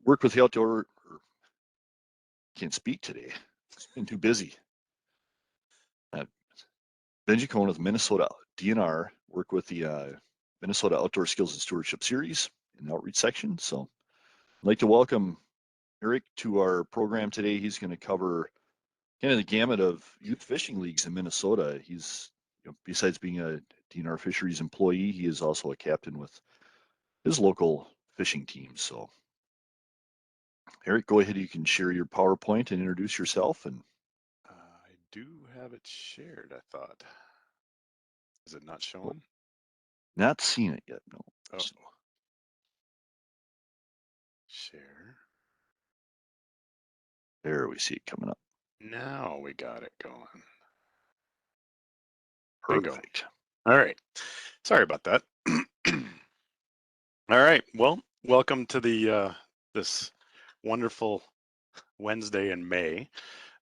work with the outdoor, or can't speak today. It's been too busy. Uh, Benji Cohen with Minnesota DNR, work with the Minnesota Outdoor Skills and Stewardship Series in the outreach section. So I'd like to welcome Eric to our program today. He's going to cover kind of the gamut of youth fishing leagues in Minnesota. He's, besides being a DNR fisheries employee, he is also a captain with his local fishing team. So Eric, go ahead. You can share your PowerPoint and introduce yourself. And I do have it shared, I thought. Is it not oh, showing? not seen it yet. No. Oh, So share. there we see it coming up. Now we got it going. Bingo. Perfect. All right. Sorry about that. All right. Well, welcome to the this wonderful Wednesday in May.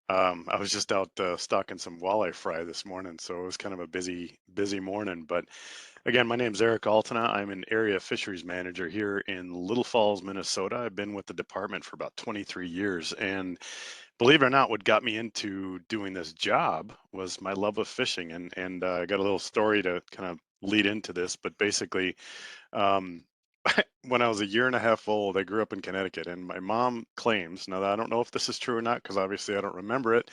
I was just out stocking some walleye fry this morning, so it was kind of a busy morning. But again, my name's Eric Altena. I'm an area fisheries manager here in Little Falls, Minnesota. I've been with the department for about 23 years, and believe it or not, what got me into doing this job was my love of fishing. And I got a little story to kind of lead into this, but basically, um, when I was a year and a half old, I grew up in Connecticut, and my mom claims, now I don't know if this is true or not, because obviously I don't remember it,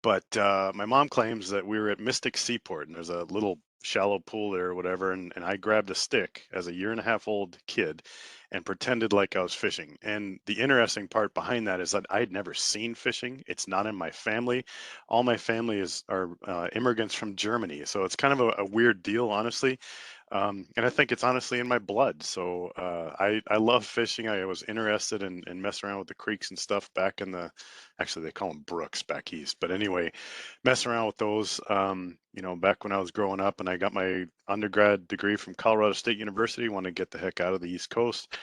but my mom claims that we were at Mystic Seaport, and there's a little shallow pool there or whatever, and I grabbed a stick as a year and a half old kid and pretended like I was fishing. And the interesting part behind that is that I'd never seen fishing. It's not in my family. All my family are immigrants from Germany, so it's kind of a weird deal, honestly. And I think it's honestly in my blood. So I love fishing. I was interested in messing around with the creeks and stuff back in the, actually they call them brooks back east. But anyway, messing around with those, back when I was growing up, and I got my undergrad degree from Colorado State University, wanted to get the heck out of the East Coast.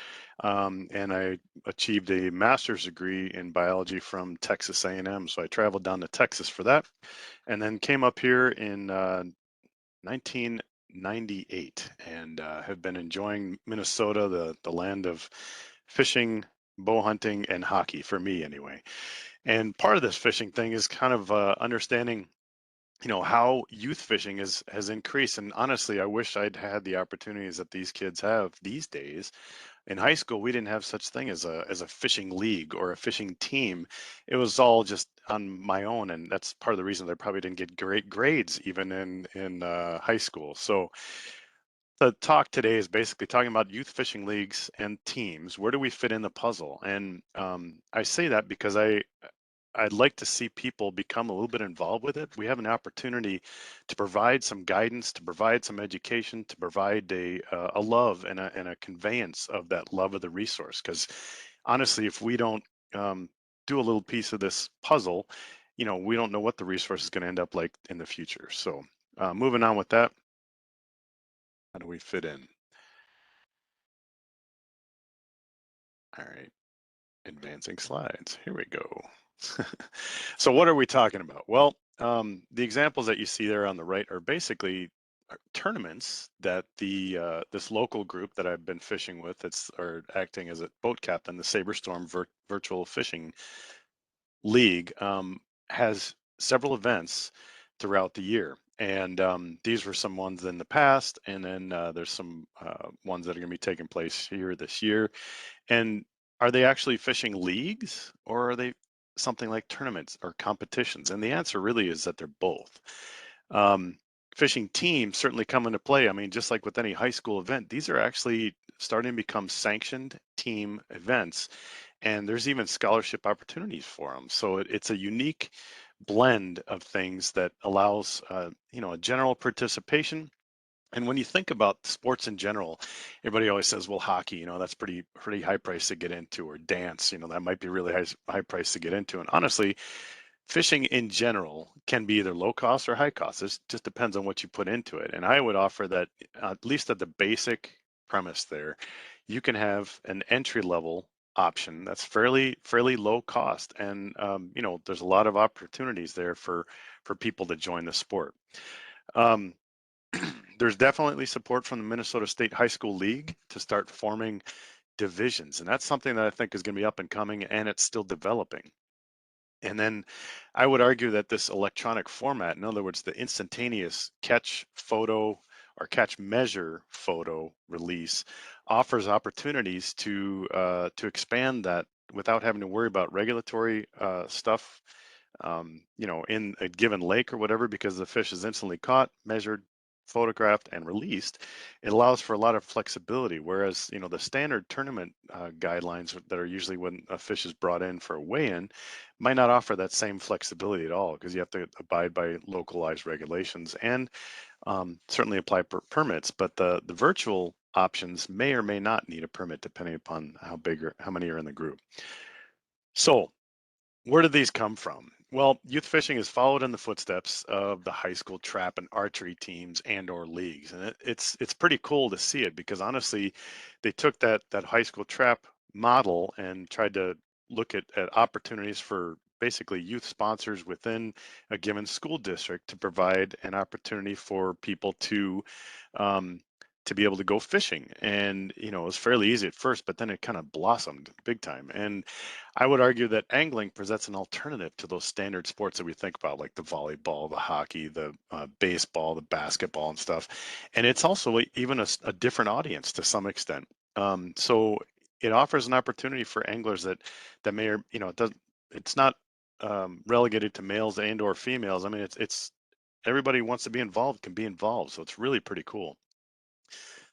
And I achieved a master's degree in biology from Texas A&M. So I traveled down to Texas for that, and then came up here in 1998, and have been enjoying Minnesota, the land of fishing, bow hunting, and hockey for me anyway. And part of this fishing thing is kind of understanding, how youth fishing has increased. And honestly, I wish I'd had the opportunities that these kids have these days. In high school, we didn't have such thing as a fishing league or a fishing team. It was all just on my own, and that's part of the reason that I probably didn't get great grades even in high school. So the talk today is basically talking about youth fishing leagues and teams. Where do we fit in the puzzle? And I say that because I'd like to see people become a little bit involved with it. We have an opportunity to provide some guidance, to provide some education, to provide a love and a conveyance of that love of the resource. Because honestly, if we don't do a little piece of this puzzle, we don't know what the resource is going to end up like in the future. So moving on with that, how do we fit in? All right, advancing slides. Here we go. So what are we talking about? Well, the examples that you see there on the right are basically tournaments that the this local group that I've been fishing with, that's are acting as a boat captain, the Saberstorm Virtual Fishing League, has several events throughout the year. And these were some ones in the past, and then there's some ones that are going to be taking place here this year. And are they actually fishing leagues, or are they something like tournaments or competitions? And the answer really is that they're both. Um, Fishing teams certainly come into play. I mean, just like with any high school event, these are actually starting to become sanctioned team events, and there's even scholarship opportunities for them. So it's a unique blend of things that allows, a general participation. And when you think about sports in general, everybody always says, well, hockey, that's pretty high price to get into, or dance, that might be really high price to get into. And honestly, fishing in general can be either low cost or high cost. It just depends on what you put into it. And I would offer that, at least at the basic premise there, you can have an entry level option that's fairly low cost, and there's a lot of opportunities there for people to join the sport. Um, there's definitely support from the Minnesota State High School League to start forming divisions. And that's something that I think is going to be up and coming, and it's still developing. And then I would argue that this electronic format, in other words, the instantaneous catch photo or catch measure photo release, offers opportunities to expand that without having to worry about regulatory stuff, in a given lake or whatever, because the fish is instantly caught, measured, photographed, and released. It allows for a lot of flexibility. Whereas, the standard tournament guidelines that are usually when a fish is brought in for a weigh-in might not offer that same flexibility at all, because you have to abide by localized regulations and certainly apply permits. But the virtual options may or may not need a permit depending upon how big or how many are in the group. So where did these come from? Well, youth fishing has followed in the footsteps of the high school trap and archery teams and/or leagues, and it's pretty cool to see it, because honestly, they took that high school trap model and tried to look at opportunities for basically youth sponsors within a given school district to provide an opportunity for people um, to be able to go fishing. And it was fairly easy at first, but then it kind of blossomed big time. And I would argue that angling presents an alternative to those standard sports that we think about, like the volleyball, the hockey, the baseball, the basketball, and stuff. And it's also even a different audience to some extent. So it offers an opportunity for anglers that may, or it doesn't. It's not relegated to males and/or females. I mean, it's everybody who wants to be involved can be involved. So it's really pretty cool.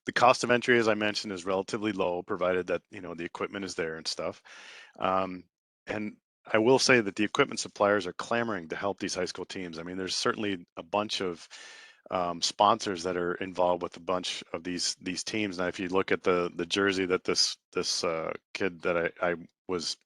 The cost of entry, as I mentioned, is relatively low, provided that the equipment is there and stuff. Um, and I will say that the equipment suppliers are clamoring to help these high school teams. I mean, there's certainly a bunch of sponsors that are involved with a bunch of these teams. Now, if you look at the jersey that this kid that I was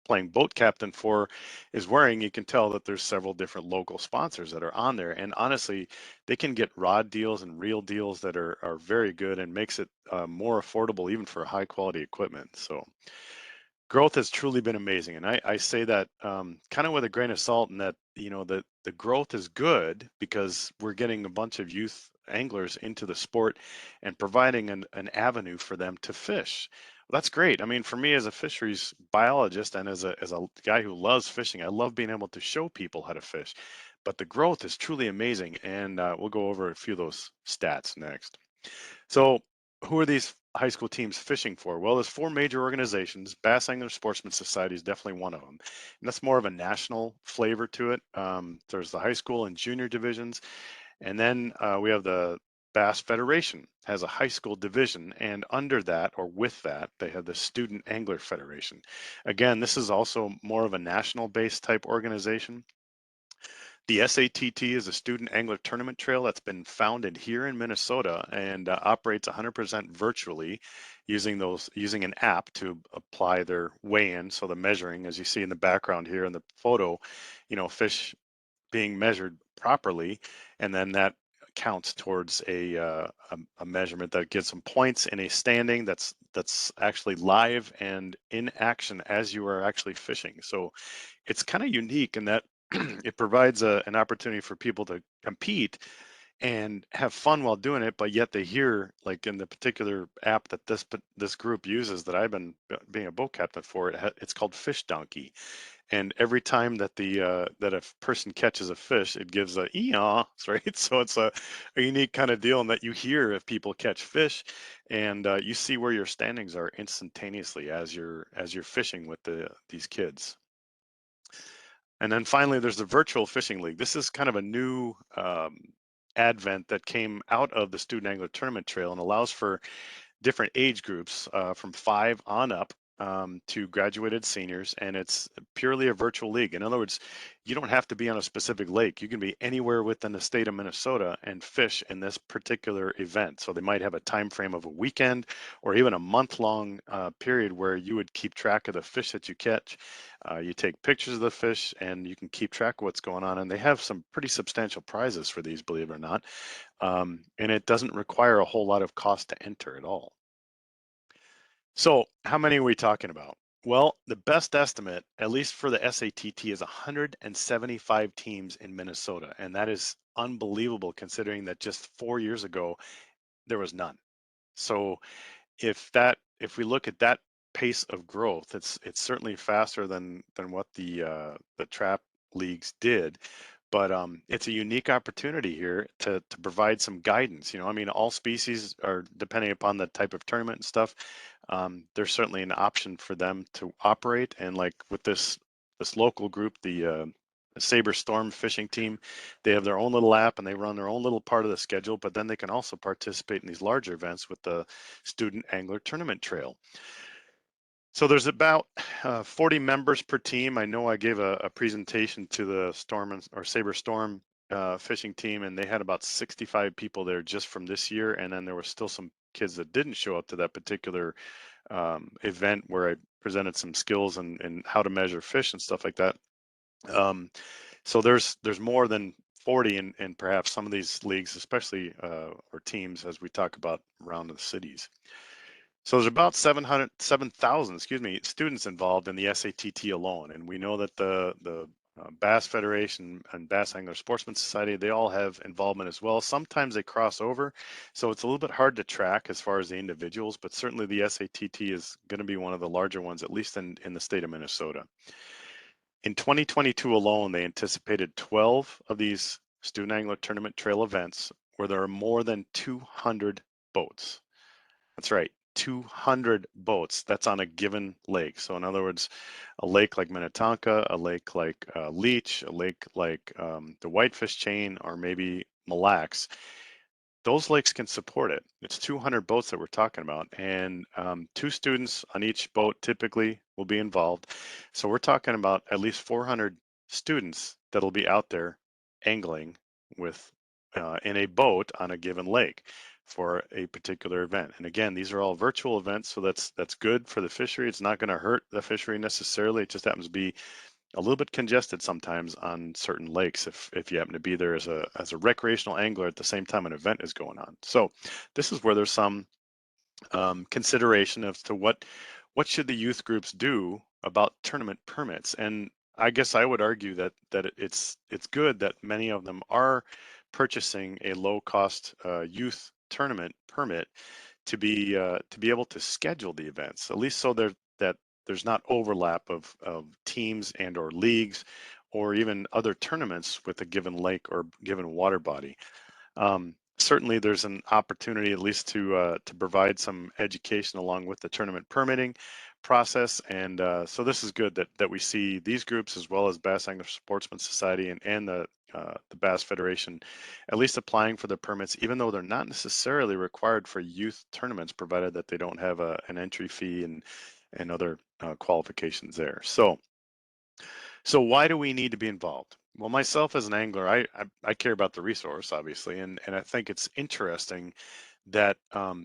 playing boat captain for is wearing, you can tell that there's several different local sponsors that are on there. And honestly, they can get rod deals and reel deals that are very good, and makes it more affordable even for high quality equipment. So growth has truly been amazing. And I say that kind of with a grain of salt, in that, the growth is good because we're getting a bunch of youth anglers into the sport and providing an avenue for them to fish. That's great. I mean, for me as a fisheries biologist and as a guy who loves fishing, I love being able to show people how to fish. But the growth is truly amazing. And we'll go over a few of those stats next. So, who are these high school teams fishing for? Well, there's four major organizations. Bass Angler Sportsman Society is definitely one of them, and that's more of a national flavor to it. There's the high school and junior divisions, and then we have the Bass Federation has a high school division, and under that or with that, they have the Student Angler Federation. Again, this is also more of a national based type organization. The SATT is a student angler tournament trail that's been founded here in Minnesota and operates 100% virtually, using an app to apply their weigh-in. So the measuring, as you see in the background here in the photo, fish being measured properly, and then that counts towards a measurement that gives some points in a standing that's actually live and in action as you are actually fishing. So it's kind of unique in that it provides an opportunity for people to compete and have fun while doing it, but yet they hear, like in the particular app that this group uses that I've been being a boat captain for, it's called Fish Donkey. And every time that that a person catches a fish, it gives a eeyaw, right? So it's a unique kind of deal in that you hear if people catch fish, and you see where your standings are instantaneously as you're fishing with these kids. And then finally, there's the Virtual Fishing League. This is kind of a new advent that came out of the Student Angler Tournament Trail, and allows for different age groups from 5 on up to graduated seniors, and it's purely a virtual league. In other words, you don't have to be on a specific lake. You can be anywhere within the state of Minnesota and fish in this particular event. So they might have a time frame of a weekend or even a month-long period where you would keep track of the fish that you catch. You take pictures of the fish, and you can keep track of what's going on. And they have some pretty substantial prizes for these, believe it or not. And it doesn't require a whole lot of cost to enter at all. So, how many are we talking about? Well, the best estimate, at least for the SATT, is 175 teams in Minnesota. And that is unbelievable considering that just 4 years ago, there was none. So, if we look at that pace of growth, it's certainly faster than what the trap leagues did. But it's a unique opportunity here to provide some guidance. I mean, all species are depending upon the type of tournament and stuff. There's certainly an option for them to operate, and like with this local group, the Saber Storm fishing team, they have their own little app and they run their own little part of the schedule. But then they can also participate in these larger events with the Student Angler Tournament Trail. So there's about 40 members per team. I know I gave a presentation to the Saber Storm fishing team, and they had about 65 people there just from this year. And then there were still some kids that didn't show up to that particular event where I presented some skills and how to measure fish and stuff like that. So there's more than 40 in perhaps some of these leagues, especially or teams, as we talk about around the cities. So there's about 7,000, excuse me, students involved in the SATT alone, and we know that the Bass Federation and Bass Angler Sportsman Society, they all have involvement as well. Sometimes they cross over, so it's a little bit hard to track as far as the individuals, but certainly the SATT is going to be one of the larger ones, at least in the state of Minnesota. In 2022 alone, they anticipated 12 of these Student Angler Tournament Trail events where there are more than 200 boats. That's right, 200 boats. That's on a given lake. So in other words, a lake like Minnetonka, a lake like Leech, a lake like the Whitefish Chain, or maybe Mille Lacs, those lakes can support it. It's 200 boats that we're talking about, and 2 students on each boat typically will be involved. So we're talking about at least 400 students that'll be out there angling with in a boat on a given lake for a particular event. And again, these are all virtual events, so that's good for the fishery. It's not going to hurt the fishery necessarily. It just happens to be a little bit congested sometimes on certain lakes if you happen to be there as a recreational angler at the same time an event is going on. So this is where there's some consideration as to what should the youth groups do about tournament permits. And I guess I would argue that it's good that many of them are purchasing a low cost youth tournament permit to be able to schedule the events, at least so that there's not overlap of teams and or leagues or even other tournaments with a given lake or given water body. Certainly, there's an opportunity at least to provide some education along with the tournament permitting process, and so this is good that we see these groups as well as Bass Angler Sportsman Society and the Bass Federation at least applying for the permits, even though they're not necessarily required for youth tournaments, provided that they don't have an entry fee and other qualifications there. So why do we need to be involved? Well, myself as an angler, I care about the resource, obviously, and I think it's interesting that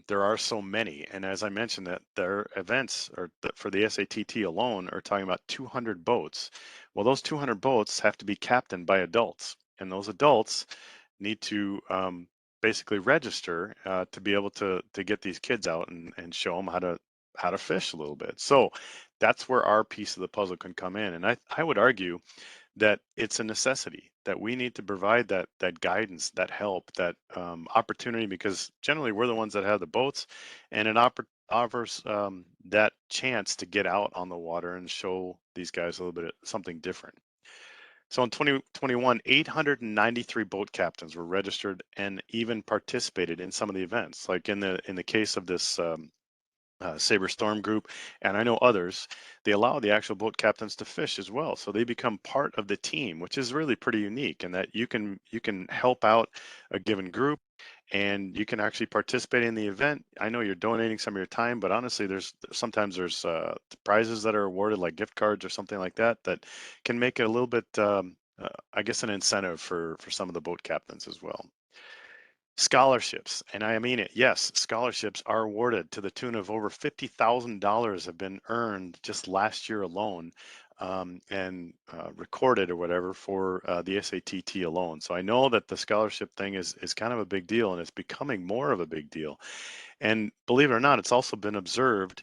there are so many. And as I mentioned, that their events for the SATT alone are talking about 200 boats. Well, those 200 boats have to be captained by adults, and those adults need to basically register to be able to get these kids out and show them how to fish a little bit. So that's where our piece of the puzzle can come in. And I would argue that it's a necessity that we need to provide that guidance, that help, that opportunity, because generally we're the ones that have the boats, and it offers that chance to get out on the water and show these guys a little bit of something different. So in 2021, 893 boat captains were registered and even participated in some of the events. Like in the case of this Saber Storm group, and I know others, they allow the actual boat captains to fish as well. So they become part of the team, which is really pretty unique in that you can help out a given group and you can actually participate in the event. I know you're donating some of your time, but honestly, sometimes there's prizes that are awarded like gift cards or something like that can make it a little bit, I guess, an incentive for some of the boat captains as well. Scholarships, and I mean it, yes, scholarships are awarded to the tune of over $50,000 have been earned just last year alone, and recorded or whatever for the SATT alone. So I know that the scholarship thing is kind of a big deal, and it's becoming more of a big deal. And believe it or not, it's also been observed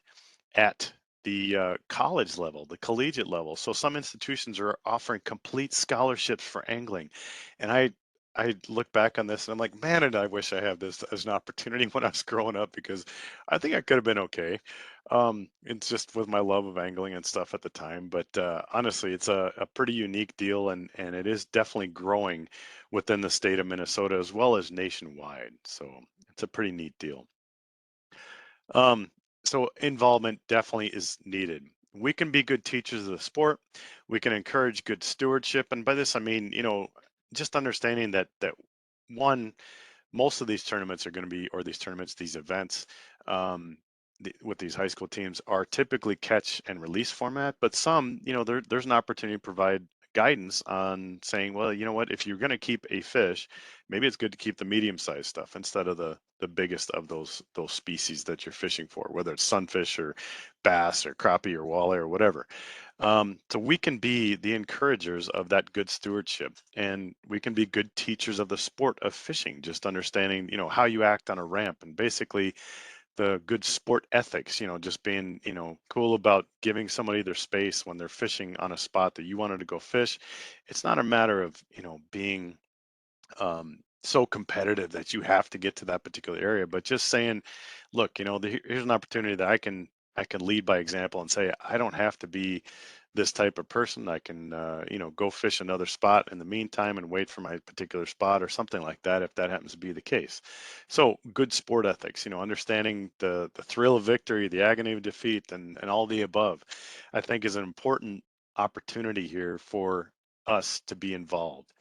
at the college level, the collegiate level. So some institutions are offering complete scholarships for angling, and I look back on this and I'm like, man, and I wish I had this as an opportunity when I was growing up, because I think I could have been okay. It's just with my love of angling and stuff at the time. But honestly, it's a pretty unique deal, and it is definitely growing within the state of Minnesota as well as nationwide. So it's a pretty neat deal. Um, so involvement definitely is needed. We can be good teachers of the sport. We can encourage good stewardship, and by this I mean, just understanding that one, most of these tournaments are going to be, or these tournaments, these events, with these high school teams are typically catch and release format, but some, there's an opportunity to provide guidance on saying, well, you know what, if you're going to keep a fish, maybe it's good to keep the medium-sized stuff instead of the biggest of those species that you're fishing for, whether it's sunfish or bass or crappie or walleye or whatever. So we can be the encouragers of that good stewardship, and we can be good teachers of the sport of fishing, just understanding, how you act on a ramp, and basically the good sport ethics, just being, cool about giving somebody their space when they're fishing on a spot that you wanted to go fish. It's not a matter of, being so competitive that you have to get to that particular area, but just saying, look, here's an opportunity that I can lead by example and say, I don't have to be this type of person. I can, go fish another spot in the meantime and wait for my particular spot or something like that, if that happens to be the case. So good sport ethics, understanding the thrill of victory, the agony of defeat, and all the above, I think is an important opportunity here for us to be involved,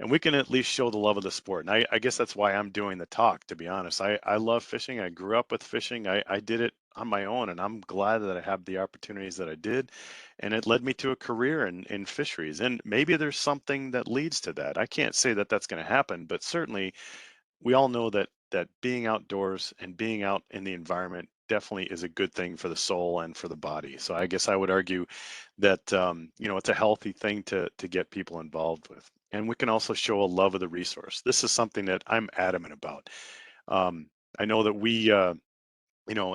and we can at least show the love of the sport. And I guess that's why I'm doing the talk, to be honest. I love fishing. I grew up with fishing. I did it on my own, and I'm glad that I have the opportunities that I did. And it led me to a career in fisheries. And maybe there's something that leads to that. I can't say that that's going to happen, but certainly we all know that being outdoors and being out in the environment definitely is a good thing for the soul and for the body. So I guess I would argue that it's a healthy thing to get people involved with. And we can also show a love of the resource. This is something that I'm adamant about. Um, I know that we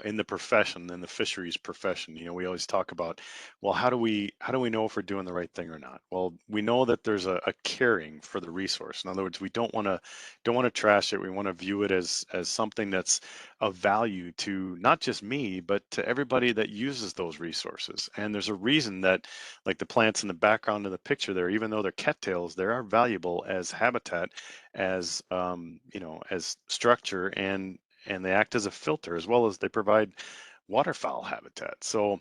in the profession, in the fisheries profession, we always talk about, well, how do we know if we're doing the right thing or not? Well, we know that there's a caring for the resource. In other words, we don't want to trash it. We want to view it as something that's of value to not just me, but to everybody that uses those resources. And there's a reason that, like the plants in the background of the picture there, even though they're cattails, they are valuable as habitat, as as structure, and they act as a filter, as well as they provide waterfowl habitat. So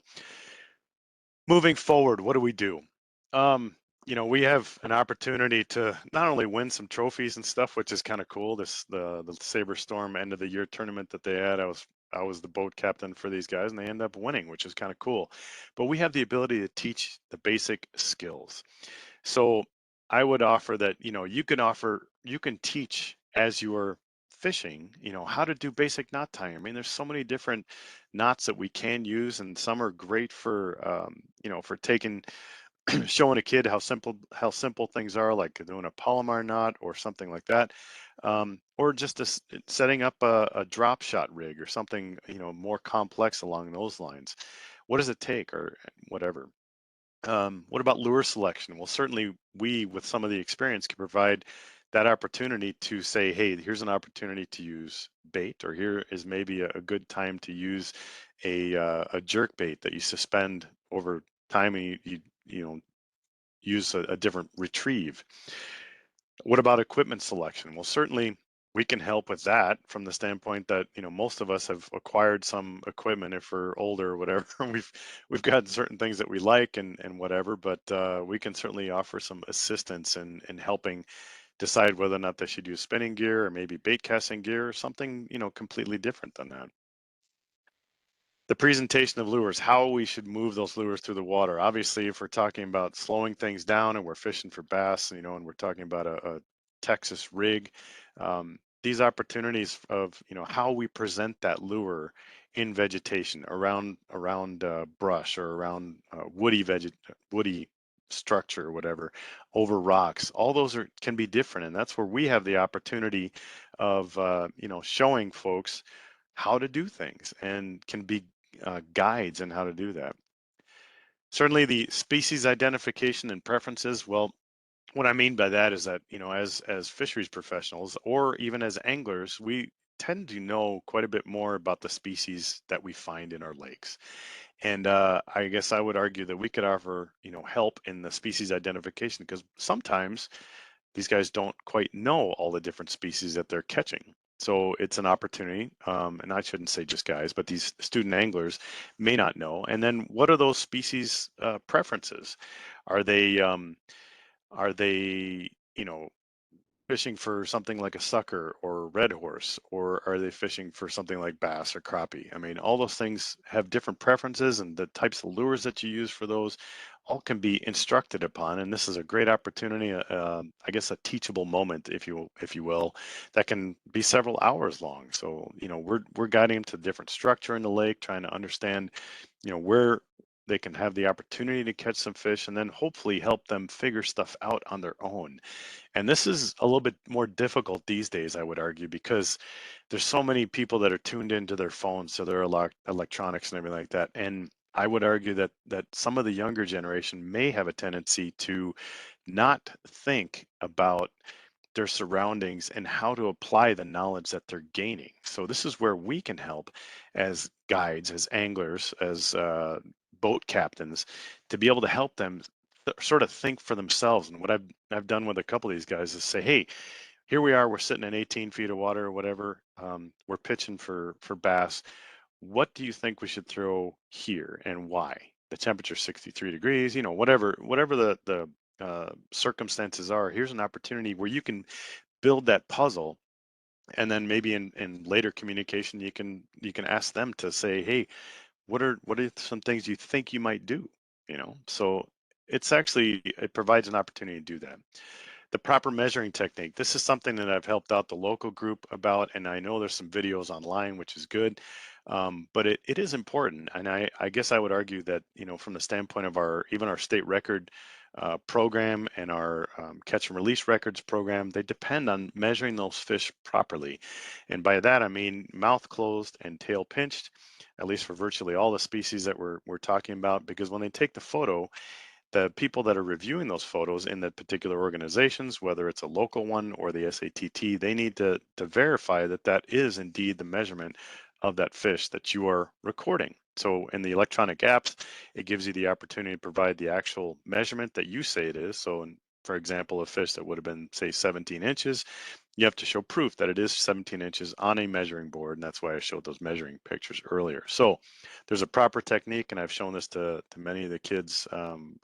moving forward, what do we do? Um, we have an opportunity to not only win some trophies and stuff, which is kind of cool. The Saber Storm end of the year tournament that they had, I was the boat captain for these guys, and they end up winning, which is kind of cool. But we have the ability to teach the basic skills. So I would offer that, you can teach as you are fishing, how to do basic knot tying. I mean, there's so many different knots that we can use, and some are great for, for taking, showing a kid how simple things are, like doing a Palomar knot or something like that, or just setting up a drop shot rig or something, more complex along those lines. What does it take, or whatever? What about lure selection? Well, certainly we, with some of the experience, can provide that opportunity to say, hey, here's an opportunity to use bait, or here is maybe a good time to use a jerk bait that you suspend over time, and you use a different retrieve. What about equipment selection? Well, certainly we can help with that from the standpoint that, most of us have acquired some equipment if we're older or whatever. We've got certain things that we like and whatever, but we can certainly offer some assistance in helping decide whether or not they should use spinning gear or maybe bait casting gear or something, completely different than that. The presentation of lures, how we should move those lures through the water. Obviously, if we're talking about slowing things down and we're fishing for bass, and we're talking about a Texas rig, these opportunities of, how we present that lure in vegetation, around brush, or around woody structure or whatever, over rocks, all those can be different, and that's where we have the opportunity of, showing folks how to do things, and can be guides in how to do that. Certainly, the species identification and preferences. Well, What I mean by that is that, as fisheries professionals or even as anglers, we tend to know quite a bit more about the species that we find in our lakes. And I guess I would argue that we could offer, help in the species identification, because sometimes these guys don't quite know all the different species that they're catching. So it's an opportunity, and I shouldn't say just guys, but these student anglers may not know. And then what are those species preferences? Are they are they, fishing for something like a sucker or red horse, or are they fishing for something like bass or crappie? I mean, all those things have different preferences, and the types of lures that you use for those all can be instructed upon. And this is a great opportunity, I guess, a teachable moment, if you will, that can be several hours long. So, we're guiding them to different structure in the lake, trying to understand, where they can have the opportunity to catch some fish, and then hopefully help them figure stuff out on their own. And this is a little bit more difficult these days, I would argue, because there's so many people that are tuned into their phones, so their electronics and everything like that. And I would argue that some of the younger generation may have a tendency to not think about their surroundings and how to apply the knowledge that they're gaining. So this is where we can help as guides, as anglers, as boat captains, to be able to help them sort of think for themselves. And what I've done with a couple of these guys is say, hey, here we are, we're sitting in 18 feet of water or whatever. We're pitching for bass. What do you think we should throw here, and why? The temperature's 63 degrees, whatever the circumstances are. Here's an opportunity where you can build that puzzle, and then maybe in later communication you can ask them to say, hey, what are some things you think you might do? So it provides an opportunity to do that. The proper measuring technique. This is something that I've helped out the local group about, and I know there's some videos online, which is good. But it is important. And I guess I would argue that, from the standpoint of even our state record program and our catch and release records program, they depend on measuring those fish properly. And by that, I mean mouth closed and tail pinched, at least for virtually all the species that we're talking about, because when they take the photo, the people that are reviewing those photos in the particular organizations, whether it's a local one or the SATT, they need to verify that that is indeed the measurement of that fish that you are recording. So in the electronic apps, it gives you the opportunity to provide the actual measurement that you say it is. So, for example, a fish that would have been, say, 17 inches, you have to show proof that it is 17 inches on a measuring board. And that's why I showed those measuring pictures earlier. So there's a proper technique, and I've shown this to many of the kids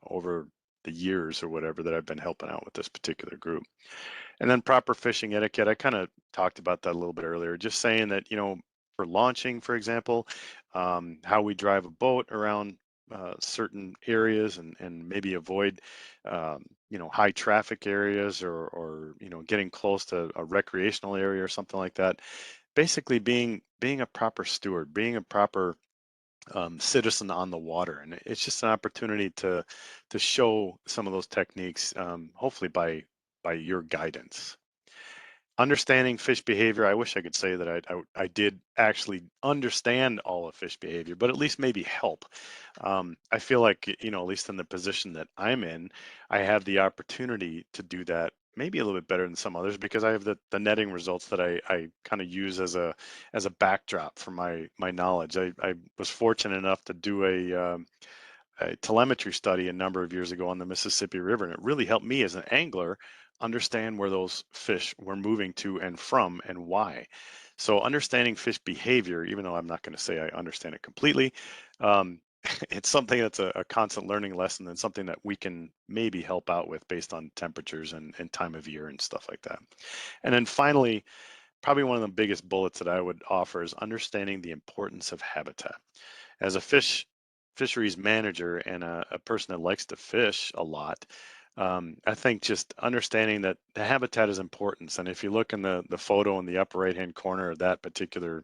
over the years or whatever that I've been helping out with this particular group. And then proper fishing etiquette. I kind of talked about that a little bit earlier, just saying that, for launching, for example, how we drive a boat around certain areas, and maybe avoid, high traffic areas, or, getting close to a recreational area or something like that. Basically being a proper steward, being a proper citizen on the water. And it's just an opportunity to show some of those techniques, hopefully by your guidance. Understanding fish behavior. I wish I could say that I did actually understand all of fish behavior, but at least maybe help. I feel like, at least in the position that I'm in, I have the opportunity to do that maybe a little bit better than some others, because I have the netting results that I kind of use as a backdrop for my knowledge. I was fortunate enough to do a telemetry study a number of years ago on the Mississippi River, and it really helped me as an angler understand where those fish were moving to and from, and why. So understanding fish behavior, even though I'm not going to say I understand it completely, um, it's something that's a constant learning lesson, and something that we can maybe help out with based on temperatures and time of year and stuff like that. And then finally, probably one of the biggest bullets that I would offer is understanding the importance of habitat. As a fisheries manager and a person that likes to fish a lot, I think just understanding that the habitat is important. And if you look in the photo in the upper right hand corner of that particular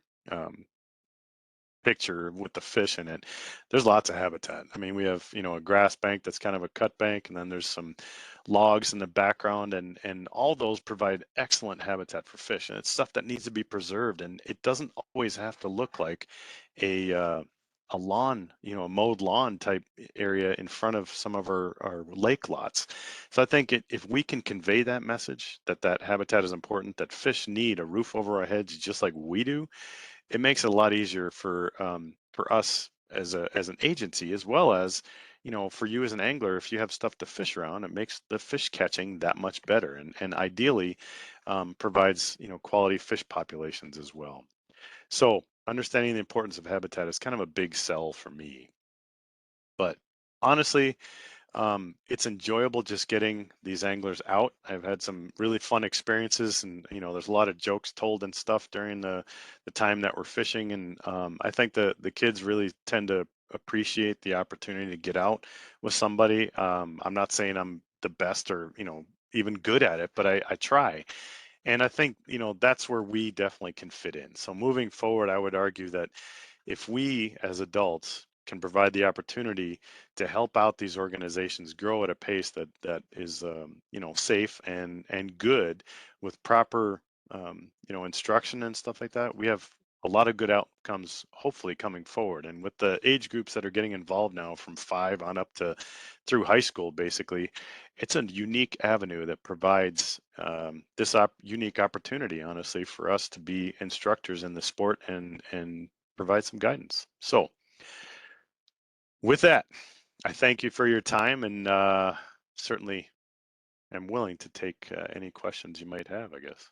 picture with the fish in it, there's lots of habitat. I mean, we have, a grass bank that's kind of a cut bank, and then there's some logs in the background, and all those provide excellent habitat for fish. And it's stuff that needs to be preserved, and it doesn't always have to look like a a lawn, a mowed lawn type area in front of some of our lake lots. So I think if we can convey that message that that habitat is important, that fish need a roof over our heads just like we do, it makes it a lot easier for us as an agency, as well as for you as an angler. If you have stuff to fish around, it makes the fish catching that much better, and ideally provides quality fish populations as well. So understanding the importance of habitat is kind of a big sell for me. But honestly, it's enjoyable just getting these anglers out. I've had some really fun experiences, and there's a lot of jokes told and stuff during the time that we're fishing, and I think the kids really tend to appreciate the opportunity to get out with somebody. I'm not saying I'm the best or even good at it, but I try. And I think, that's where we definitely can fit in. So moving forward, I would argue that if we as adults can provide the opportunity to help out these organizations grow at a pace that is, safe and good with proper, instruction and stuff like that, we have a lot of good outcomes hopefully coming forward. And with the age groups that are getting involved now from 5 on up to through high school, basically, it's a unique avenue that provides this unique opportunity, honestly, for us to be instructors in the sport and provide some guidance. So, with that, I thank you for your time, and certainly am willing to take any questions you might have, I guess.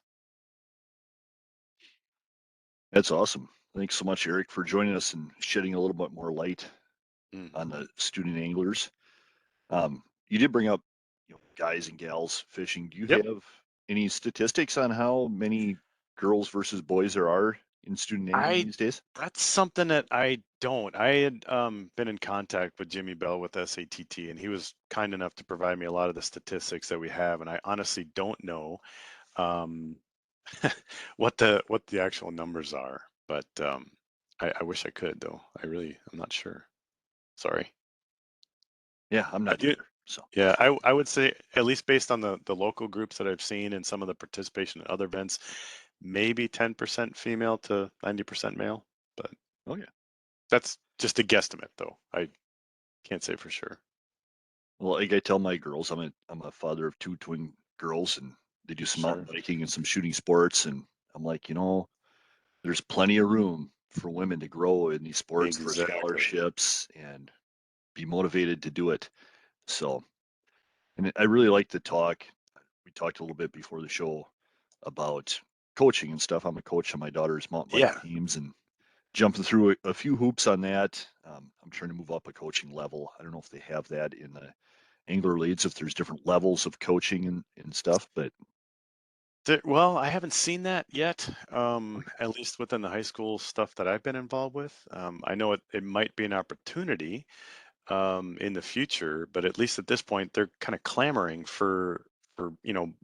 That's awesome. Thanks so much, Eric, for joining us and shedding a little bit more light on Hmm. the student anglers. You did bring up, guys and gals fishing. Do you Yep. have any statistics on how many girls versus boys there are in student angling I these days? That's something that I don't. I had been in contact with Jimmy Bell with SATT, and he was kind enough to provide me a lot of the statistics that we have, and I honestly don't know um, what the actual numbers are, but I wish I could, though. I'm not sure. Sorry. Yeah, I'm I not do. either. So, Yeah, I would say, at least based on the local groups that I've seen and some of the participation in other events, maybe 10% female to 90% male, but okay. that's just a guesstimate, though. I can't say for sure. Well, like I tell my girls, I'm a father of two twin girls, and they do some mountain Sure. biking and some shooting sports, and I'm like, there's plenty of room for women to grow in these sports for Exactly. scholarships and be motivated to do it. So, and I really like to talk. We talked a little bit before the show about coaching and stuff. I'm a coach on my daughter's mountain bike Yeah. teams and jumping through a few hoops on that. I'm trying to move up a coaching level. I don't know if they have that in the angler leads, if there's different levels of coaching and stuff, but Well, I haven't seen that yet, okay. at least within the high school stuff that I've been involved with. I know it might be an opportunity in the future, but at least at this point, they're kind of clamoring for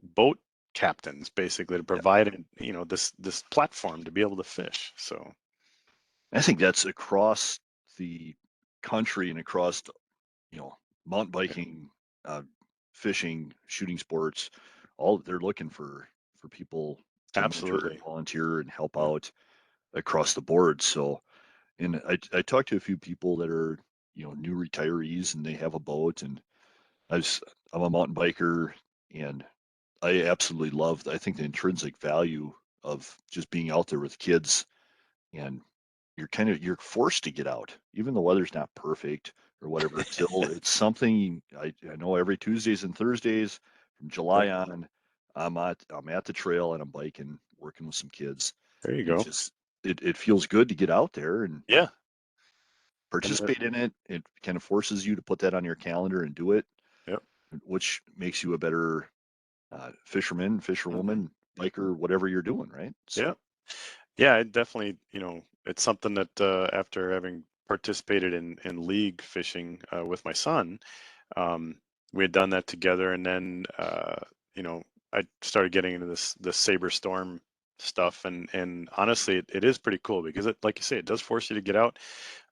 boat captains basically to Yeah. provide this platform to be able to fish. So I think that's across the country and across, you know, mountain yeah, biking, uh, fishing, shooting sports, all they're looking for people to mentor and absolutely. volunteer and help Yeah. out across the board. So, and I talked to a few people that are, new retirees and they have a boat, and I was, I'm a mountain biker, and I absolutely love, I think the intrinsic value of just being out there with kids, and you're forced to get out, even the weather's not perfect or whatever. It's something I know every Tuesdays and Thursdays from Yep. July on, I'm at the trail and I'm biking, working with some kids. There you And go. it feels good to get out there and Yeah. And participate in it. It kind of forces you to put that on your calendar and do it, yep. which makes you a better fisherman, Hmm. fisherwoman, biker, whatever you're doing, right? Yeah. So Yeah, it definitely, it's something that after having participated in league fishing with my son, um, we had done that together, and then I started getting into this Saber Storm stuff, and honestly, it is pretty cool because it, like you say, it does force you to get out.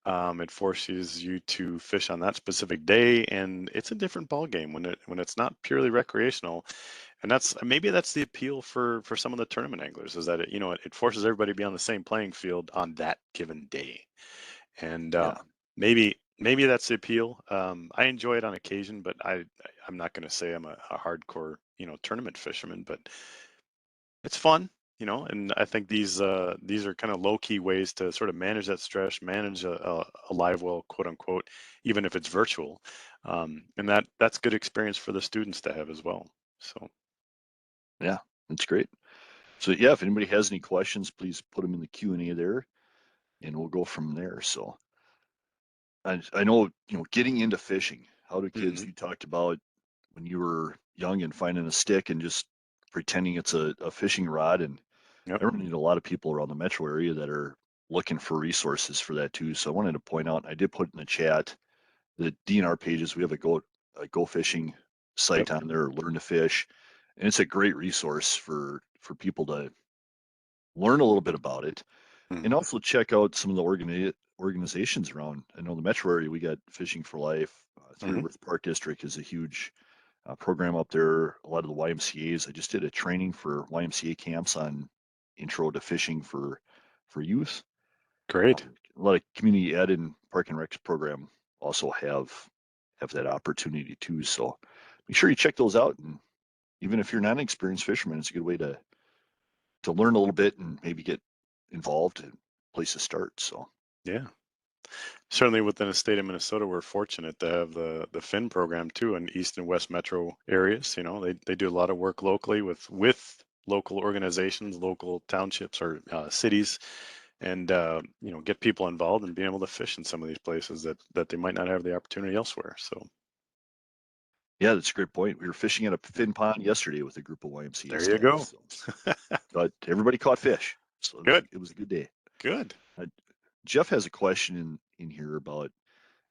It forces you to fish on that specific day, and it's a different ball game when it's not purely recreational. And maybe that's the appeal for some of the tournament anglers, is that it forces everybody to be on the same playing field on that given day. And yeah, maybe that's the appeal. I enjoy it on occasion, but I'm not going to say I'm a hardcore, tournament fisherman, but it's fun, and I think these are kind of low key ways to sort of manage that stress, manage a live well, quote unquote, even if it's virtual, and that's good experience for the students to have as well. So Yeah, that's great. So yeah, if anybody has any questions, please put them in the Q&A there, and we'll go from there. So I know, getting into fishing, how do kids, hmm you talked about when you were young and finding a stick and just pretending it's a fishing rod. And yep, I run into a lot of people around the metro area that are looking for resources for that too. So I wanted to point out, I did put in the chat, the DNR pages. We have a go fishing yep, site on there, Learn to Fish, and it's a great resource for people to learn a little bit about it, and hmm also check out some of the organizations around. I know the metro area, we got Fishing for Life. Three hmm Rivers Park District is a huge program up there. A lot of the YMCA's. I just did a training for YMCA camps on intro to fishing for youth. great, A lot of community ed and park and rec program also have that opportunity too. So make sure you check those out. And even if you're not an experienced fisherman, it's a good way to learn a little bit and maybe get involved and place to start. So yeah. Certainly within the state of Minnesota, we're fortunate to have the Fin program too in East and West metro areas. They do a lot of work locally with local organizations, local townships or cities, and get people involved and being able to fish in some of these places that they might not have the opportunity elsewhere. So yeah, that's a great point. We were fishing at a fin pond yesterday with a group of YMCA there you staff. go. So, but everybody caught fish, so Good, it was a good day. good. Uh, Jeff has a question in here about,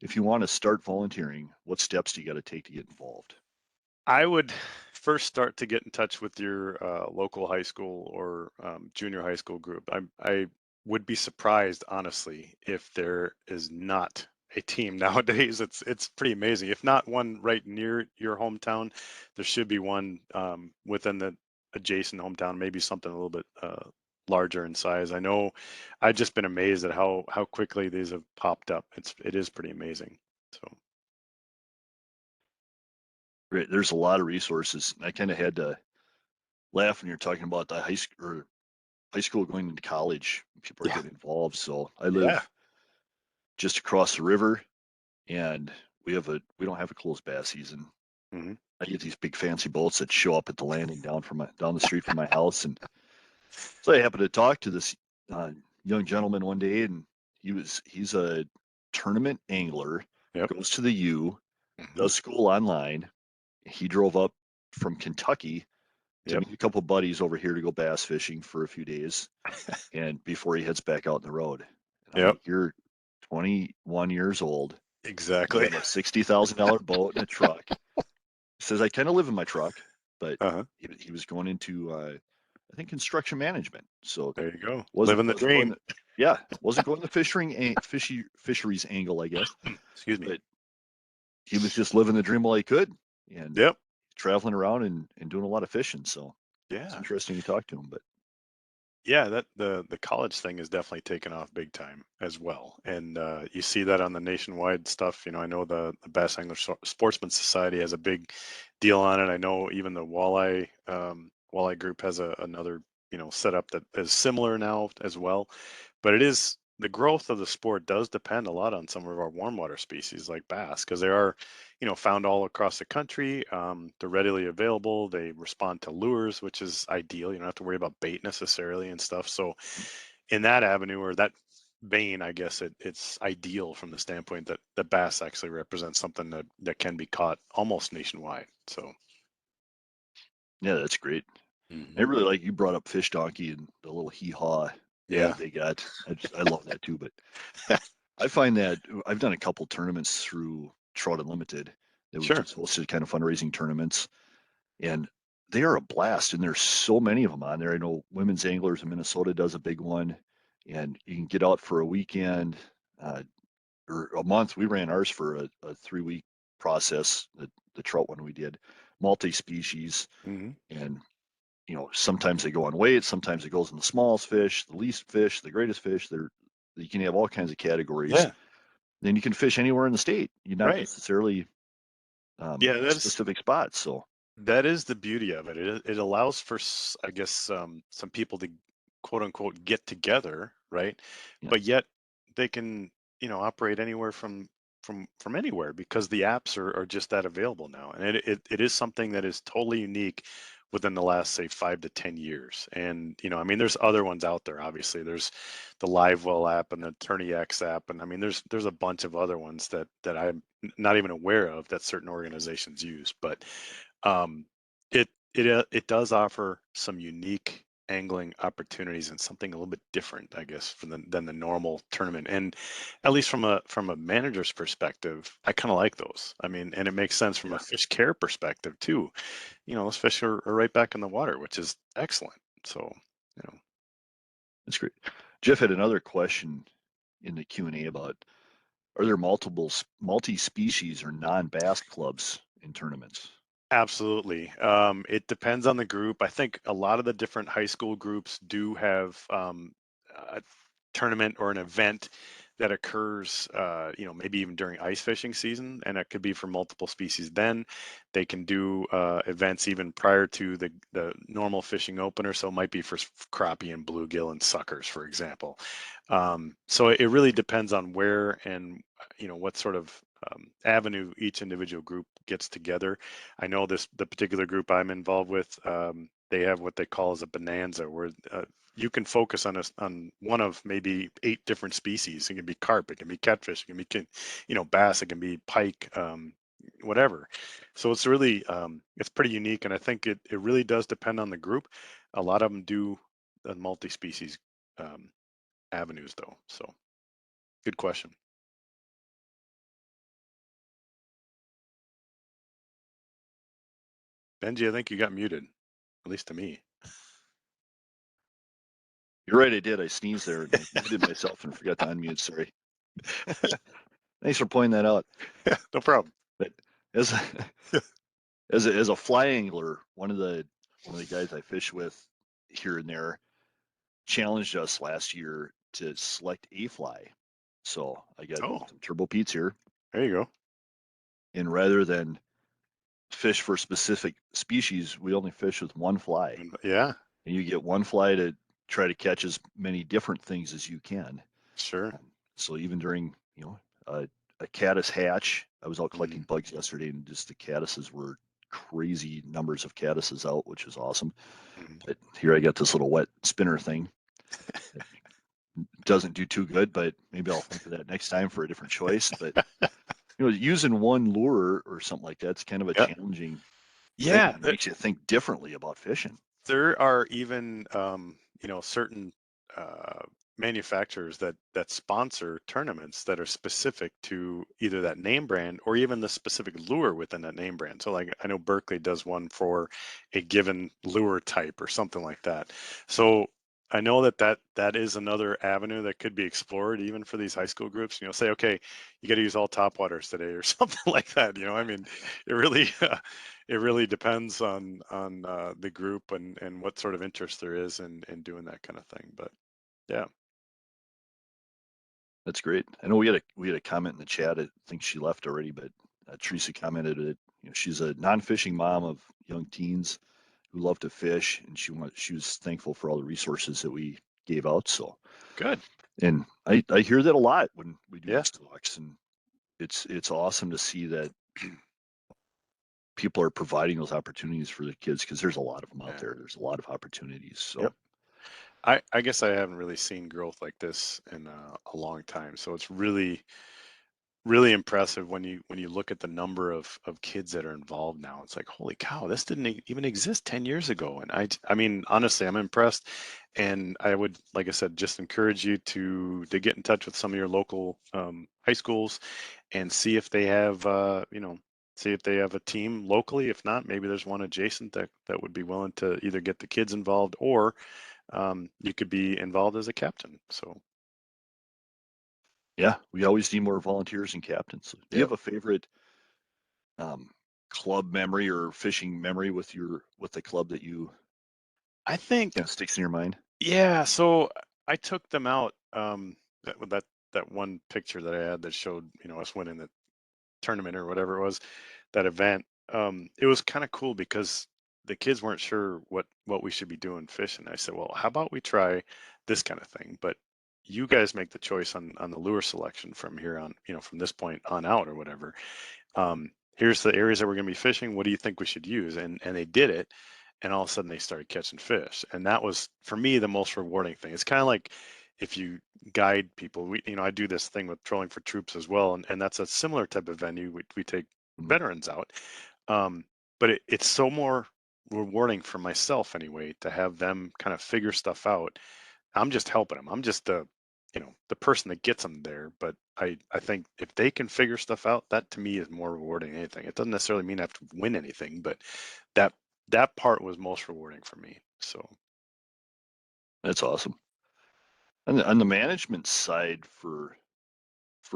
if you want to start volunteering, what steps do you got to take to get involved? I would first start to get in touch with your local high school or junior high school group. I would be surprised, honestly, if there is not a team nowadays. It's pretty amazing. If not one right near your hometown, there should be one within the adjacent hometown. Maybe something a little bit larger in size. I know. I've just been amazed at how quickly these have popped up. It is pretty amazing. So Right, there's a lot of resources. I kind of had to laugh when you're talking about the high school going into college. People are yeah, getting involved. So I yeah. live just across the river, and we don't have a closed bass season. hmm I get these big fancy boats that show up at the landing down the street from my house. And so I happened to talk to this uh, young gentleman one day, and he's a tournament angler, Yep. goes to the U, hmm does school online. He drove up from Kentucky to Yep. meet a couple buddies over here to go bass fishing for a few days, and before he heads back out on the road. And I'm Yep. like, you're 21 years old. You Exactly. have a $60,000 boat and a truck. He says, I kind of live in my truck, but Uh-huh. he was going into, I think, construction management. So There you go. wasn't Living the wasn't going dream. the, yeah, wasn't going the fisheries angle, I guess. Excuse me. But he was just living the dream while he could, and Yep. traveling around and doing a lot of fishing. So it's Yeah. interesting to talk to him. But Yeah, that the college thing is definitely taken off big time as well. And you see that on the nationwide stuff. I know the Bass Angler Sportsman Society has a big deal on it. I know even the walleye group has another, setup that is similar now as well. But it is the growth of the sport does depend a lot on some of our warm water species like bass because they are, found all across the country. They're readily available. They respond to lures, which is ideal. You don't have to worry about bait necessarily and stuff. So in that avenue or that vein, I guess it's ideal from the standpoint that the bass actually represents something that can be caught almost nationwide. So yeah, that's great. I Mhm. really like, you brought up Fish Donkey and the little hee haw Yeah. ad they got. I love that too. But I find that I've done a couple tournaments through Trout Unlimited that we've Sure. just hosted, kind of fundraising tournaments, and they are a blast. And there's so many of them on there. I know Women's Anglers in Minnesota does a big one, and you can get out for a weekend uh, or a month. We ran ours for a 3 week process. The trout one we did, multi-species, hmm and sometimes they go on weight, sometimes it goes in the smallest fish, the least fish, the greatest fish. You can have all kinds of categories, Yeah. then you can fish anywhere in the state. You're not Right. necessarily Yeah, specific spots. So that is the beauty of it. It allows for, I guess, some people to quote unquote get together, right? yeah, But yet they can, operate anywhere from anywhere because the apps are just that available now, and it is something that is totally unique within the last, say, 5 to 10 years. And I mean, there's other ones out there. Obviously, there's the LiveWell app and the TourneyX app, and I mean, there's a bunch of other ones that I'm not even aware of that certain organizations use, but um, it does offer some unique angling opportunities and something a little bit different, I guess, than the normal tournament. And at least from a manager's perspective, I kind of like those. I mean, and it makes sense from a yeah, fish care perspective too. Those fish are right back in the water, which is excellent. So, you know, that's great. Jeff had another question in the Q&A about, are there multi-species or non-bass clubs in tournaments? Absolutely. It depends on the group. I think a lot of the different high school groups do have a tournament or an event that occurs, maybe even during ice fishing season, and it could be for multiple species. Then they can do events even prior to the normal fishing opener. So it might be for crappie and bluegill and suckers, for example. So it really depends on where and what sort of avenue each individual group gets together. I know the particular group I'm involved with. They have what they call as a bonanza, where you can focus on one of maybe 8 different species. It can be carp, it can be catfish, it can be bass, it can be pike, whatever. So it's really it's pretty unique, and I think it really does depend on the group. A lot of them do multi-species um, avenues, though. So good question, Benji. I think you got muted, at least to me. You're right, I did. I sneezed there and I muted myself and forgot to unmute. Sorry. Thanks for pointing that out. No problem. But as a, as a fly angler, one of the guys I fish with here and there challenged us last year to select a fly. So I got Oh, some Turbo Pete's here, there you go. and rather than fish for specific species, we only fish with one fly, Yeah, and you get one fly to try to catch as many different things as you can. sure. So even during a, a caddis hatch, I was out Mhm, collecting bugs yesterday, and just the caddises were crazy numbers of caddises out, which is awesome. mhm. But here I got this little wet spinner thing. It doesn't do too good, but maybe I'll think of that next time for a different choice. But using one lure or something like that's kind of a Yeah, challenging thing, yeah. and it makes you think differently about fishing. There are even certain uh, manufacturers that sponsor tournaments that are specific to either that name brand or even the specific lure within that name brand. So like I know Berkeley does one for a given lure type or something like that. So I know that is another avenue that could be explored even for these high school groups. Say, okay, you got to use all topwaters today or something like that. I mean, it really it really depends on the group and what sort of interest there is in doing that kind of thing. But yeah. That's great. I know we had a comment in the chat. I think she left already, but Teresa commented that she's a non-fishing mom of young teens who love to fish, and she was thankful for all the resources that we gave out. So, Good. and I hear that a lot when we do Yeah. these talks, and it's awesome to see that people are providing those opportunities for the kids, because there's a lot of them out Yeah. there. There's a lot of opportunities. Yep. So I guess I haven't really seen growth like this in a long time. So it's really impressive when you look at the number of kids that are involved now. It's like, holy cow, this didn't even exist 10 years ago. And I mean, honestly, I'm impressed. And I would, like I said, just encourage you to get in touch with some of your local high schools and see if they have a team locally. If not, maybe there's one adjacent that would be willing to either get the kids involved, or you could be involved as a captain. So yeah, we always need more volunteers and captains. Do you yep. have a favorite um, club memory or fishing memory with the club that you I think kind of sticks in your mind? Yeah, so I took them out. That that one picture that I had that showed, us winning the tournament or whatever it was, that event. It was kind of cool because the kids weren't sure what we should be doing fishing. I said, well, how about we try this kind of thing? But you guys make the choice on the lure selection from here on, from this point on out or whatever. Here's the areas that we're going to be fishing. What do you think we should use? And they did it, and all of a sudden they started catching fish, and that was for me the most rewarding thing. It's kind of like if you guide people. I do this thing with Trolling for Troops as well, and that's a similar type of venue. We take Mhm. veterans out, um, but it's so more rewarding for myself anyway to have them kind of figure stuff out. I'm just helping them. I'm just the person that gets them there. But I think if they can figure stuff out, that to me is more rewarding than anything. It doesn't necessarily mean I have to win anything, but that that part was most rewarding for me. So That's awesome. On the management side for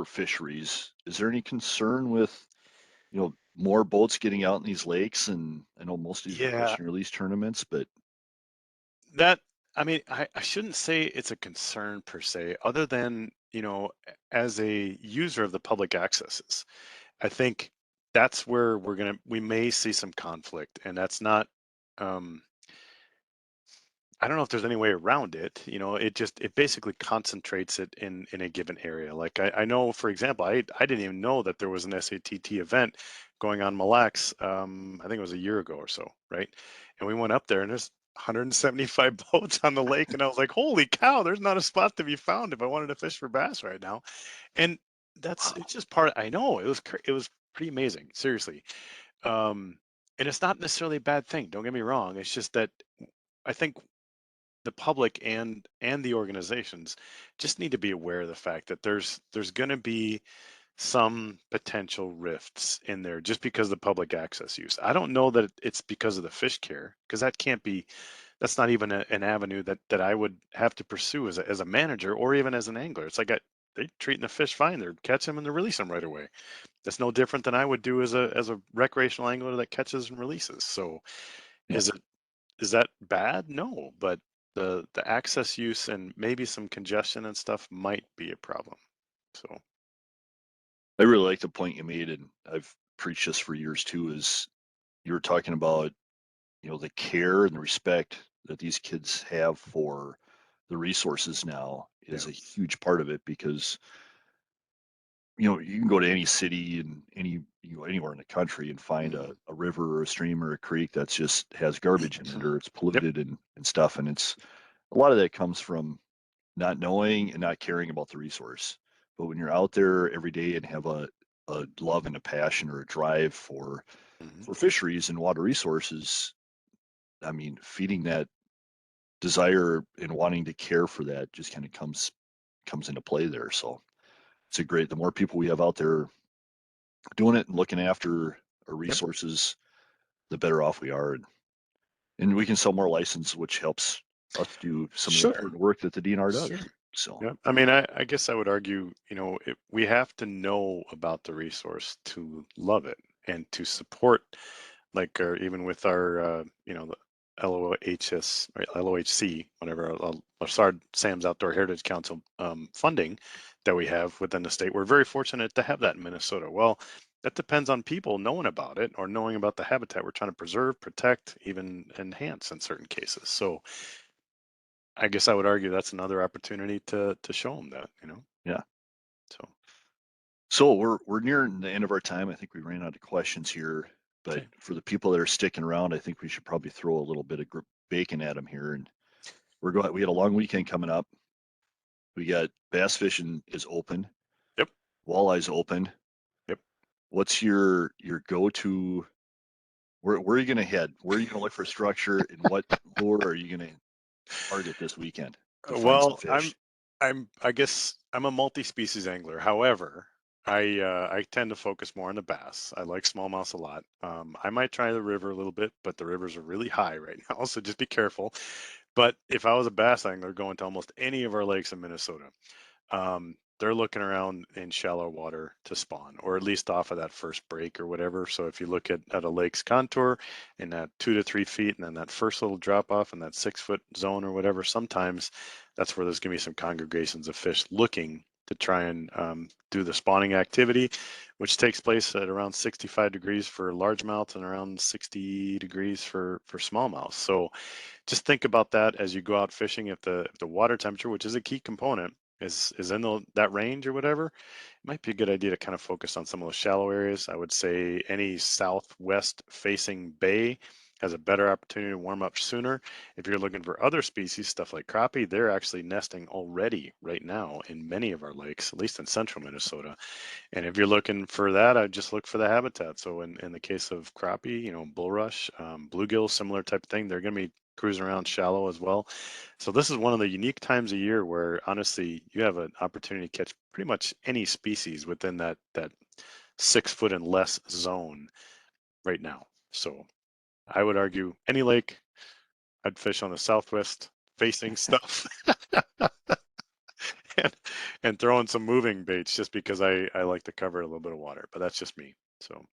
fisheries, is there any concern with, more boats getting out in these lakes? And I know most of these are yeah, catch and release tournaments, but that I mean, I shouldn't say it's a concern per se, other than, as a user of the public accesses. I think that's where we may see some conflict, and that's not. Um, I don't know if there's any way around it. It basically concentrates it in a given area. Like I know, for example, I didn't even know that there was an SATT event going on Mille Lacs. I think it was a year ago or so, right? And we went up there, and there's 175 boats on the lake, and I was like, "Holy cow! There's not a spot to be found if I wanted to fish for bass right now." And wow, it's just part. I know it was pretty amazing, seriously. Um, and it's not necessarily a bad thing. Don't get me wrong. It's just that I think the public and the organizations just need to be aware of the fact that there's going to be some potential rifts in there just because of the public access use. I don't know that it's because of the fish care, because that's not even an avenue that I would have to pursue as a manager or even as an angler. It's like they're treating the fish fine. They're catching them and they're releasing them right away. That's no different than I would do as a recreational angler that catches and releases. So yeah, is it is that bad? No, but the access use and maybe some congestion and stuff might be a problem. So I really like the point you made, and I've preached this for years too. Is you were talking about, the care and the respect that these kids have for the resources now yeah. is a huge part of it, because you can go to any city and you can go anywhere in the country and find Hmm. a river or a stream or a creek that's just has garbage in it, or it's Yep. polluted and stuff. And it's a lot of that comes from not knowing and not caring about the resource. But when you're out there every day and have a love and a passion or a drive Hmm. for fisheries and water resources, I mean, feeding that desire and wanting to care for that just kind of comes into play there. So the more people we have out there doing it and looking after our Yep. resources, the better off we are. And we can sell more license, which helps us do some of the Sure. important work that the DNR does. Sure. So, Yeah. I mean, I guess I would argue, we have to know about the resource to love it and to support, like, even with our, the LOHS, right, LOHC, whatever, our Sam's Outdoor Heritage Council funding that we have within the state. We're very fortunate to have that in Minnesota. Well, that depends on people knowing about it or knowing about the habitat we're trying to preserve, protect, even enhance in certain cases. So I guess I would argue that's another opportunity to show them that, yeah. So, So we're nearing the end of our time. I think we ran out of questions here, but okay. for the people that are sticking around, I think we should probably throw a little bit of bacon at them here. And we had a long weekend coming up. We got bass fishing is open, Yep. walleye's open. Yep. What's your go-to? Where are you going to head? Where are you going to look for structure, and what lure are you going to target this weekend to find some Well, fish? I guess I'm a multi-species angler. However, I tend to focus more on the bass. I like smallmouth a lot. I might try the river a little bit, but the rivers are really high right now, so just be careful. But if I was a bass angler going to almost any of our lakes in Minnesota, they're looking around in shallow water to spawn, or at least off of that first break or whatever. So if you look at a lake's contour in that 2 to 3 feet, and then that first little drop off in that 6 foot zone or whatever, sometimes that's where there's going to be some congregations of fish looking to try and do the spawning activity, which takes place at around 65 degrees for largemouth and around 60 degrees for smallmouth. So just think about that as you go out fishing. If the water temperature, which is a key component, is in that range or whatever, it might be a good idea to kind of focus on some of those shallow areas. I would say any southwest facing bay has a better opportunity to warm up sooner. If you're looking for other species, stuff like crappie, they're actually nesting already right now in many of our lakes, at least in central Minnesota. And if you're looking for that, I just look for the habitat. So in the case of crappie, bulrush, bluegill, similar type of thing, they're going to be cruising around shallow as well. So this is one of the unique times a year where honestly you have an opportunity to catch pretty much any species within that 6 foot and less zone right now. So I would argue any lake, I'd fish on the southwest facing stuff. and, and throw in some moving baits just because I like to cover a little bit of water, but that's just me. So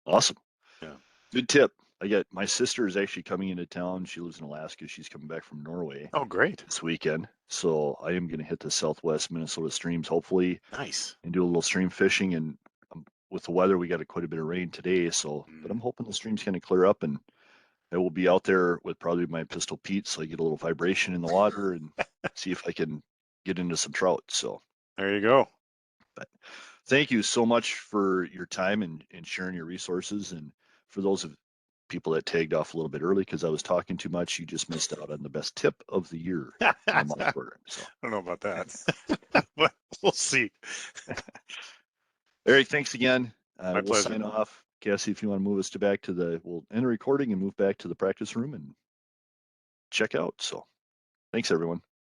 Awesome. yeah. Good tip. I got my sister is actually coming into town. She lives in Alaska. She's coming back from Norway Oh, great. this weekend. So I am going to hit the southwest Minnesota streams, hopefully, Nice. and do a little stream fishing. And with the weather, we got quite a bit of rain today. So, but I'm Mm. hoping the stream's going to clear up, and I will be out there with probably my pistol Pete, so I get a little vibration in the water and see if I can get into some trout. So, There you go. but thank you so much for your time and sharing your resources. And for those of people that tagged off a little bit early because I was talking too much, you just missed out on the best tip of the year on the mouth I program. So, don't know about that, but we'll see. Eric, thanks again. My We'll pleasure. sign off. Cassie, if you want to move us to back to we'll end the recording and move back to the practice room and check out. So, thanks everyone.